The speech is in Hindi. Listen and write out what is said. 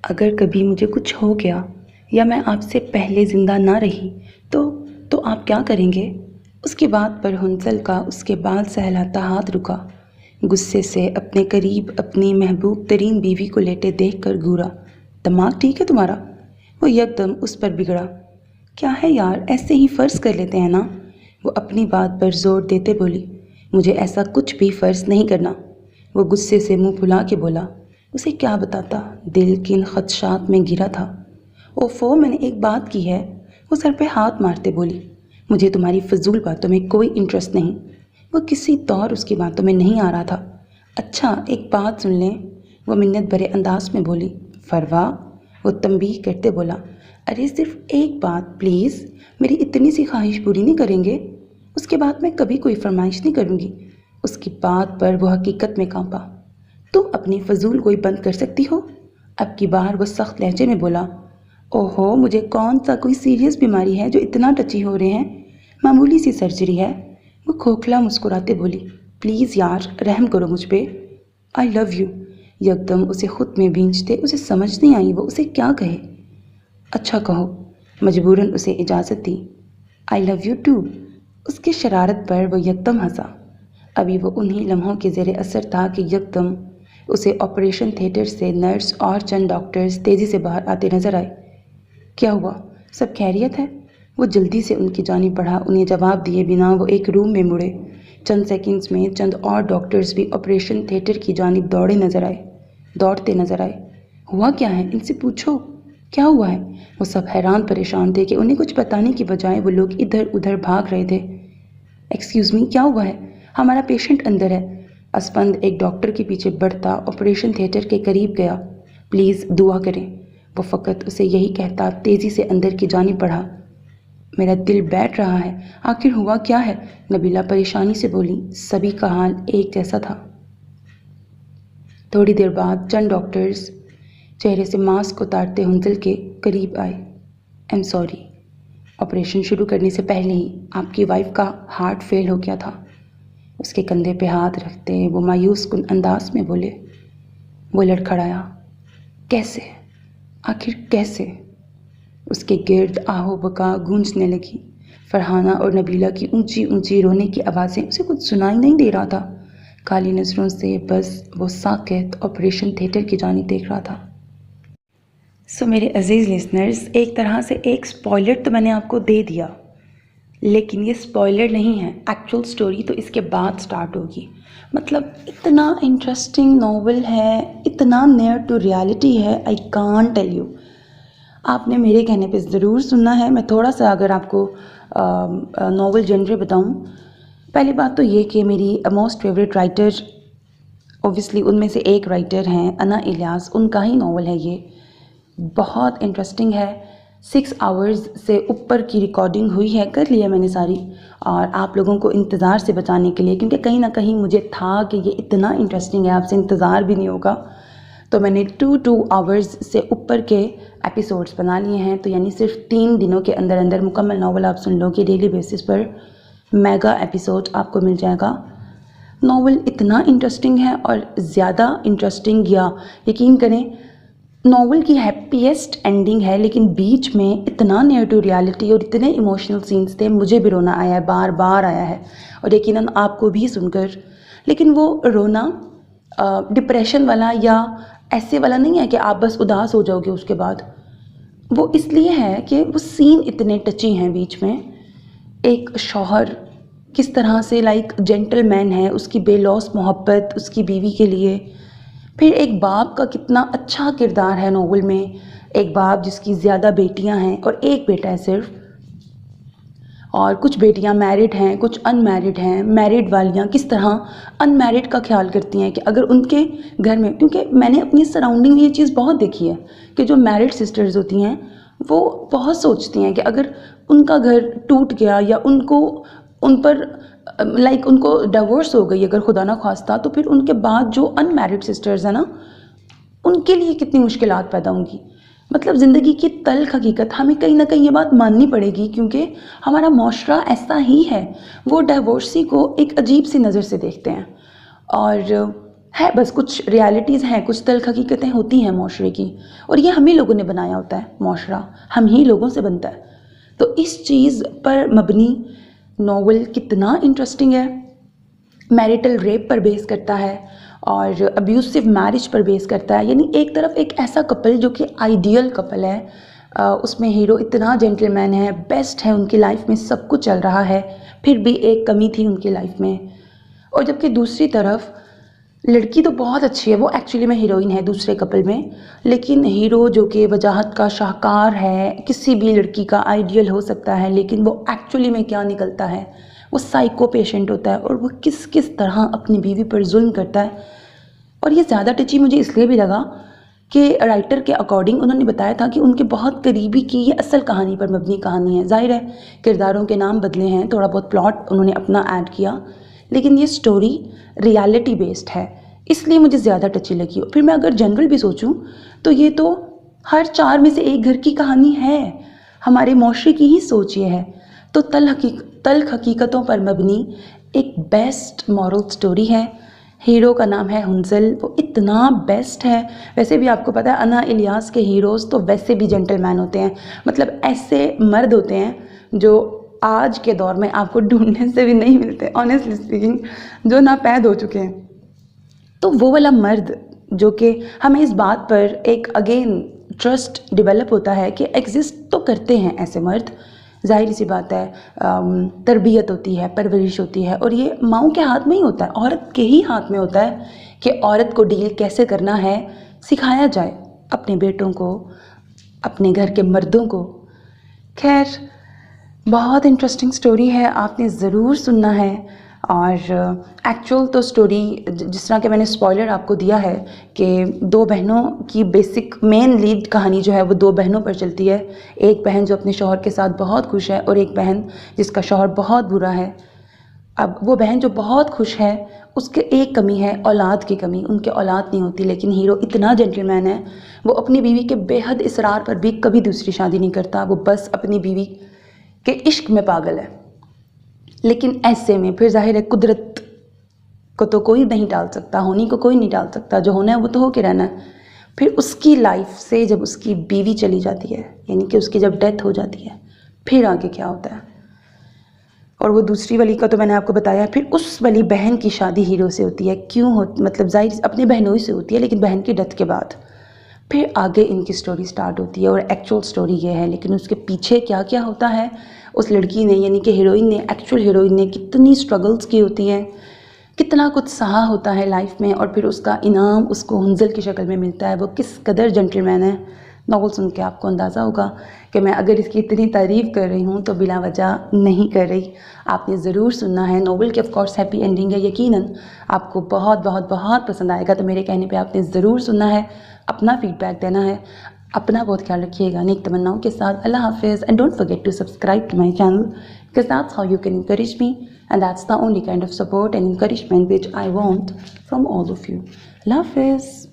अगर कभी मुझे कुछ हो गया या मैं आपसे पहले ज़िंदा ना रही तो आप क्या करेंगे? उसकी बात पर हुंसल का उसके बाल सहलाता हाथ रुका। गुस्से से अपने करीब अपनी महबूब तरीन बीवी को लेटे देख कर घूरा। दिमाग ठीक है तुम्हारा? वो यकदम उस पर बिगड़ा। क्या है यार, ऐसे ही फ़र्ज़ कर लेते हैं ना? वो अपनी बात पर ज़ोर देते बोली। मुझे ऐसा कुछ भी फ़र्ज़ नहीं करना। वो गुस्से से मुंह फुला के बोला। उसे क्या बताता, दिल किन खदशात में गिरा था। ओफो, मैंने एक बात की है। वो सर पे हाथ मारते बोली। मुझे तुम्हारी फजूल बातों में कोई इंटरेस्ट नहीं। वो किसी तौर उसकी बातों में नहीं आ रहा था। अच्छा एक बात सुन लें, वो मिन्नत भरे अंदाज में बोली। फरवा, वो तंबीह करते बोला। अरे सिर्फ एक बात प्लीज़, मेरी इतनी सी ख्वाहिश पूरी नहीं करेंगे? उसके बाद मैं कभी कोई फरमाइश नहीं करूँगी। उसकी बात पर वो हकीकत में कांपा। तुम अपनी फजूल कोई बंद कर सकती हो? अब की बार वो सख्त लहजे में बोला। ओहो, मुझे कौन सा कोई सीरियस बीमारी है जो इतना टची हो रहे हैं? मामूली सी सर्जरी है। वो खोखला मुस्कुराते बोली। प्लीज़ यार, रहम करो मुझ पे। आई लव यू। यकदम उसे खुद में भींचते उसे समझ नहीं आई वो उसे क्या कहे। अच्छा कहो। मजबूरन उसे इजाज़त दी। I love you too. उसकी शरारत पर वो यकदम हंसा। अभी वो उन्हीं लम्हों के ज़ेरे असर था कि यकदम उसे ऑपरेशन थिएटर से नर्स और चंद डॉक्टर्स तेज़ी से बाहर आते नजर आए। क्या हुआ, सब खैरियत है? वो जल्दी से उनकी जानिब बढ़ा। उन्हें जवाब दिए बिना वो एक रूम में मुड़े। चंद सेकंड्स में चंद और डॉक्टर्स भी ऑपरेशन थिएटर की जानिब दौड़ते नजर आए। हुआ क्या है, इनसे पूछो, क्या हुआ है? वो सब हैरान परेशान थे कि उन्हें कुछ बताने की बजाय वो लोग इधर उधर भाग रहे थे। एक्सक्यूज़ मी, क्या हुआ है? हमारा पेशेंट अंदर है। असफंद एक डॉक्टर के पीछे बढ़ता ऑपरेशन थिएटर के करीब गया। प्लीज़ दुआ करें। वो फ़कत उसे यही कहता तेज़ी से अंदर की जानिब बढ़ा। मेरा दिल बैठ रहा है, आखिर हुआ क्या है? नबीला परेशानी से बोली। सभी का हाल एक जैसा था। थोड़ी देर बाद चंद डॉक्टर्स चेहरे से मास्क उतारते हुंसल के करीब आए। आई एम सॉरी, ऑपरेशन शुरू करने से पहले ही आपकी वाइफ का हार्ट फेल हो गया था। उसके कंधे पे हाथ रखते वो मायूस कुन अंदाज में बोले। वो लड़खड़ाया। कैसे, आखिर कैसे? उसके गिर्द आहो बका गूंजने लगी। फरहाना और नबीला की ऊंची ऊंची रोने की आवाज़ें उसे कुछ सुनाई नहीं दे रहा था। काली नज़रों से बस वो साकेत ऑपरेशन थिएटर की जानिब देख रहा था। सो मेरे अजीज़ लिसनर्स, एक तरह से एक स्पॉइलर तो मैंने आपको दे दिया, लेकिन ये स्पॉइलर नहीं है। एक्चुअल स्टोरी तो इसके बाद स्टार्ट होगी। मतलब इतना इंटरेस्टिंग नॉवल है, इतना नियर टू रियलिटी है, आई कांट टेल यू। आपने मेरे कहने पे ज़रूर सुनना है। मैं थोड़ा सा अगर आपको नॉवल जनरे बताऊं, पहली बात तो ये कि मेरी मोस्ट फेवरेट राइटर, ओबियसली उनमें से एक राइटर हैं अना इलियास, उनका ही नॉवल है ये। बहुत इंटरेस्टिंग है। 6 आवर्स से ऊपर की रिकॉर्डिंग हुई है, कर लिया मैंने सारी, और आप लोगों को इंतज़ार से बचाने के लिए, क्योंकि कहीं ना कहीं मुझे था कि ये इतना इंटरेस्टिंग है आपसे इंतज़ार भी नहीं होगा, तो मैंने 2 आवर्स से ऊपर के एपिसोड्स बना लिए हैं। तो यानी सिर्फ 3 दिनों के अंदर अंदर मुकम्मल नावल आप सुन लोगे। डेली बेसिस पर मेगा एपिसोड आपको मिल जाएगा। नावल इतना इंटरेस्टिंग है, और ज़्यादा इंटरेस्टिंग, या यकीन करें नावल की हैप्पीएस्ट एंडिंग है, लेकिन बीच में इतना नियर टू रियलिटी और इतने इमोशनल सीन्स थे, मुझे भी रोना आया है, बार बार आया है, और यकीनन आपको भी सुनकर। लेकिन वो रोना डिप्रेशन वाला या ऐसे वाला नहीं है कि आप बस उदास हो जाओगे उसके बाद। वो इसलिए है कि वो सीन इतने टची हैं बीच में। एक शौहर किस तरह से लाइक जेंटलमैन है, उसकी बेलौस मोहब्बत उसकी बीवी के लिए। फिर एक बाप का कितना अच्छा किरदार है नॉवल में। एक बाप जिसकी ज़्यादा बेटियां हैं और एक बेटा है सिर्फ, और कुछ बेटियां मैरिड हैं, कुछ अनमैरिड हैं। मैरिड वालियां किस तरह अनमैरिड का ख्याल करती हैं कि अगर उनके घर में, क्योंकि मैंने अपनी सराउंडिंग में ये चीज़ बहुत देखी है कि जो मैरिड सिस्टर्स होती हैं वो बहुत सोचती हैं कि अगर उनका घर टूट गया या उन पर लाइक उनको डिवोर्स हो गई अगर खुदा ना खास्ता, तो फिर उनके बाद जो अनमैरिड सिस्टर्स हैं ना, उनके लिए कितनी मुश्किलात पैदा होंगी। मतलब ज़िंदगी की तल्ख हकीकत हमें कहीं ना कहीं ये बात माननी पड़ेगी, क्योंकि हमारा माशरा ऐसा ही है। वो डिवोर्सी को एक अजीब सी नज़र से देखते हैं। और है, बस कुछ रियलिटीज़ हैं, कुछ तल्ख़ हकीकतें होती हैं माशरे की, और ये हम ही लोगों ने बनाया होता है। माशरा हम ही लोगों से बनता है। तो इस चीज़ पर मबनी नॉवल कितना इंटरेस्टिंग है। मैरिटल रेप पर बेस करता है और अब्यूसिव मैरिज पर बेस करता है। यानी एक तरफ एक ऐसा कपल जो कि आइडियल कपल है, उसमें हीरो इतना जेंटलमैन है, बेस्ट है, उनकी लाइफ में सब कुछ चल रहा है, फिर भी एक कमी थी उनकी लाइफ में। और जबकि दूसरी तरफ लड़की तो बहुत अच्छी है, वो एक्चुअली में हीरोइन है दूसरे कपल में, लेकिन हीरो जो कि वजाहत का शाहकार है, किसी भी लड़की का आइडियल हो सकता है, लेकिन वो एक्चुअली में क्या निकलता है, वो साइको पेशेंट होता है और वो किस किस तरह अपनी बीवी पर जुल्म करता है। और ये ज़्यादा टची मुझे इसलिए भी लगा कि राइटर के अकॉर्डिंग उन्होंने बताया था कि उनके बहुत करीबी की ये असल कहानी पर मबनी कहानी है। जाहिर है किरदारों के नाम बदले हैं, थोड़ा बहुत प्लॉट उन्होंने अपना ऐड किया, लेकिन ये स्टोरी रियलिटी बेस्ड है, इसलिए मुझे ज़्यादा टची लगी। फिर मैं अगर जनरल भी सोचूं तो ये तो हर 4 में से एक घर की कहानी है, हमारे माशरे की ही सोच ये है। तो तल्ख़ हकीकतों पर मबनी एक बेस्ट मॉरल स्टोरी है। हीरो का नाम है हुंजल, वो इतना बेस्ट है। वैसे भी आपको पता है अन्ना इलियास के हीरोज़ तो वैसे भी जेंटलमैन होते हैं, मतलब ऐसे मर्द होते हैं जो आज के दौर में आपको ढूंढने से भी नहीं मिलते, ऑनेस्टली स्पीकिंग, जो नापैद हो चुके हैं। तो वो वाला मर्द जो कि हमें इस बात पर एक अगेन ट्रस्ट डेवलप होता है कि एग्जिस्ट तो करते हैं ऐसे मर्द, जाहिर सी बात है, तरबियत होती है, परवरिश होती है, और ये माओ के हाथ में ही होता है, औरत के ही हाथ में होता है कि औरत को डील कैसे करना है सिखाया जाए अपने बेटों को, अपने घर के मर्दों को। खैर, बहुत इंटरेस्टिंग स्टोरी है, आपने ज़रूर सुनना है। और एक्चुअल तो स्टोरी जिस तरह के मैंने स्पॉइलर आपको दिया है कि 2 बहनों की बेसिक मेन लीड कहानी जो है वो 2 बहनों पर चलती है। एक बहन जो अपने शौहर के साथ बहुत खुश है और एक बहन जिसका शौहर बहुत बुरा है। अब वो बहन जो बहुत खुश है उसके एक कमी है, औलाद की कमी, उनके औलाद नहीं होती, लेकिन हीरो इतना जेंटलमैन है, वो अपनी बीवी के बेहद इसरार पर भी कभी दूसरी शादी नहीं करता, वो बस अपनी बीवी के इश्क में पागल है। लेकिन ऐसे में फिर जाहिर है कुदरत को तो कोई नहीं टाल सकता, होनी को कोई नहीं टाल सकता, जो होना है वो तो होके रहना है। फिर उसकी लाइफ से जब उसकी बीवी चली जाती है, यानी कि उसकी जब डेथ हो जाती है, फिर आगे क्या होता है। और वो दूसरी वाली का तो मैंने आपको बताया। फिर उस वाली बहन की शादी हीरो से होती है, क्यों हो, मतलब जाहिर अपनी बहनों से होती है, लेकिन बहन की डेथ के बाद फिर आगे इनकी स्टोरी स्टार्ट होती है। और एक्चुअल स्टोरी ये है, लेकिन उसके पीछे क्या क्या होता है, उस लड़की ने यानी कि हीरोइन ने, एक्चुअल हीरोइन ने कितनी स्ट्रगल्स की होती हैं, कितना कुछ सहा होता है लाइफ में, और फिर उसका इनाम उसको हुंजल की शक्ल में मिलता है। वो किस कदर जेंटलमैन है। नॉवल सुन के आपको अंदाज़ा होगा कि मैं अगर इसकी इतनी तारीफ़ कर रही हूँ तो बिला वजह नहीं कर रही, आपने ज़रूर सुनना है। नॉवल की ऑफ कोर्स हैप्पी एंडिंग है, यकीनन आपको बहुत बहुत बहुत पसंद आएगा। तो मेरे कहने पे आपने ज़रूर सुनना है, अपना फीडबैक देना है। अपना बहुत ख्याल रखिएगा, नेक तमन्नाओं के साथ। अल्लाह हाफिज़, and don't forget to subscribe to my channel because that's how you can encourage me, and that's the only kind of support and encouragement which I want from all of you. Allah Hafiz.